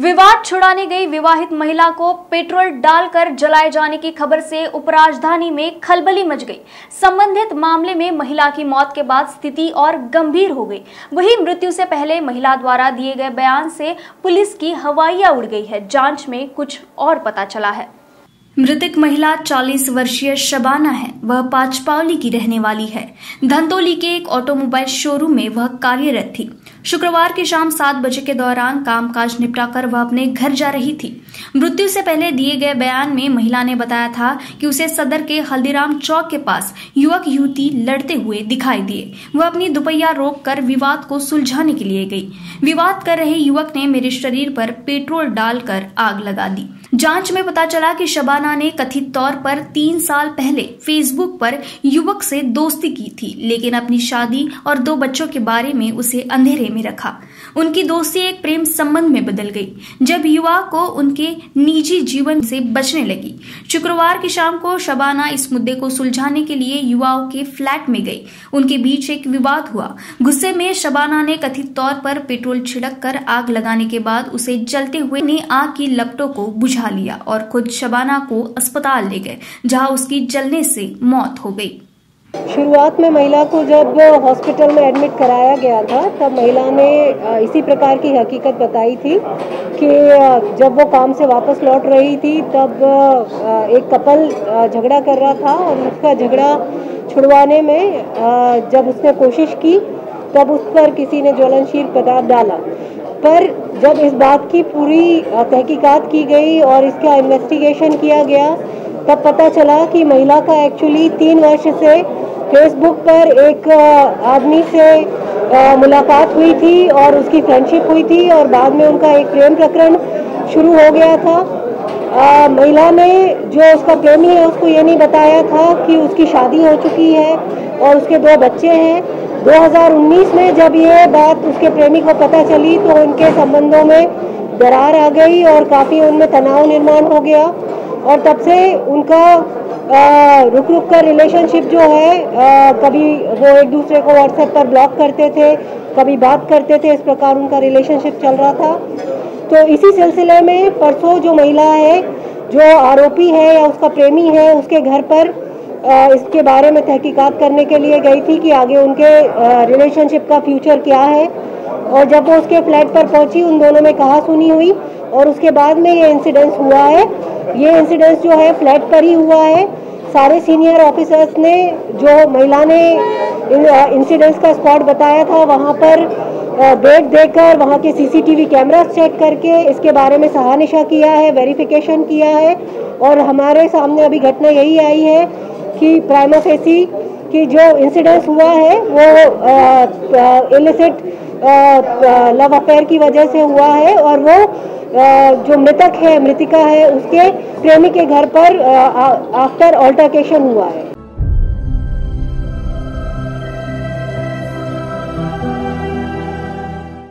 विवाद छुड़ाने गई विवाहित महिला को पेट्रोल डालकर जलाए जाने की खबर से उपराजधानी में खलबली मच गई। संबंधित मामले में महिला की मौत के बाद स्थिति और गंभीर हो गई। वहीं मृत्यु से पहले महिला द्वारा दिए गए बयान से पुलिस की हवाइयां उड़ गई है। जांच में कुछ और पता चला है। मृतक महिला 40 वर्षीय शबाना है। वह पाचपावली की रहने वाली है। धंतोली के एक ऑटोमोबाइल शोरूम में वह कार्यरत थी। शुक्रवार की शाम 7 बजे के दौरान कामकाज निपटाकर वह अपने घर जा रही थी। मृत्यु से पहले दिए गए बयान में महिला ने बताया था कि उसे सदर के हल्दीराम चौक के पास युवक युवती लड़ते हुए दिखाई दिए। वह अपनी दुपहिया रोककर विवाद को सुलझाने के लिए गई। विवाद कर रहे युवक ने मेरे शरीर पर पेट्रोल डालकर आग लगा दी। जांच में पता चला कि शबाना ने कथित तौर पर 3 साल पहले फेसबुक पर युवक से दोस्ती की थी, लेकिन अपनी शादी और 2 बच्चों के बारे में उसे अंधेरे में रखा। उनकी दोस्ती एक प्रेम संबंध में बदल गई जब युवा को उनके निजी जीवन से बचने लगी। शुक्रवार की शाम को शबाना इस मुद्दे को सुलझाने के लिए युवाओं के फ्लैट में गई। उनके बीच एक विवाद हुआ। गुस्से में शबाना ने कथित तौर पर पेट्रोल छिड़क कर आग लगाने के बाद उसे जलते हुए ने आग की लपटों को बुझा लिया और खुद शबाना को अस्पताल ले गए, जहां उसकी जलने से मौत हो गई। शुरुआत में महिला को जब हॉस्पिटल में एडमिट कराया गया था तब महिला ने इसी प्रकार की हकीकत बताई थी कि जब वो काम से वापस लौट रही थी तब एक कपल झगड़ा कर रहा था और उसका झगड़ा छुड़वाने में जब उसने कोशिश की तब उस पर किसी ने ज्वलनशील पदार्थ डाला। पर जब इस बात की पूरी तहकीकात की गई और इसका इन्वेस्टिगेशन किया गया तब पता चला कि महिला का एक्चुअली 3 वर्ष से फेसबुक पर एक आदमी से मुलाकात हुई थी और उसकी फ्रेंडशिप हुई थी और बाद में उनका एक प्रेम प्रकरण शुरू हो गया था। महिला ने जो उसका प्रेमी है उसको ये नहीं बताया था कि उसकी शादी हो चुकी है और उसके 2 बच्चे हैं। 2019 में जब ये बात उसके प्रेमी को पता चली तो उनके संबंधों में दरार आ गई और काफ़ी उनमें तनाव निर्माण हो गया और तब से उनका रुक कर रिलेशनशिप जो है कभी वो एक दूसरे को व्हाट्सएप पर ब्लॉक करते थे, कभी बात करते थे। इस प्रकार उनका रिलेशनशिप चल रहा था। तो इसी सिलसिले में परसों जो महिला है, जो आरोपी है या उसका प्रेमी है, उसके घर पर इसके बारे में तहकीकात करने के लिए गई थी कि आगे उनके रिलेशनशिप का फ्यूचर क्या है। और जब वो उसके फ्लैट पर पहुंची उन दोनों में कहासुनी हुई और उसके बाद में ये इंसिडेंस हुआ है। ये इंसिडेंस जो है फ्लैट पर ही हुआ है। सारे सीनियर ऑफिसर्स ने जो महिला ने इंसिडेंस का स्पॉट बताया था वहाँ पर डेट देकर वहाँ के सीसीटीवी कैमरास चेक करके इसके बारे में सहानिशा किया है, वेरिफिकेशन किया है और हमारे सामने अभी घटना यही आई है कि प्राइमा फेसी कि जो इंसिडेंस हुआ है वो इलिसिट लव अफेयर की वजह से हुआ है और वो जो मृतका है उसके प्रेमी के घर पर आफ्टर ऑल्टरकेशन हुआ है।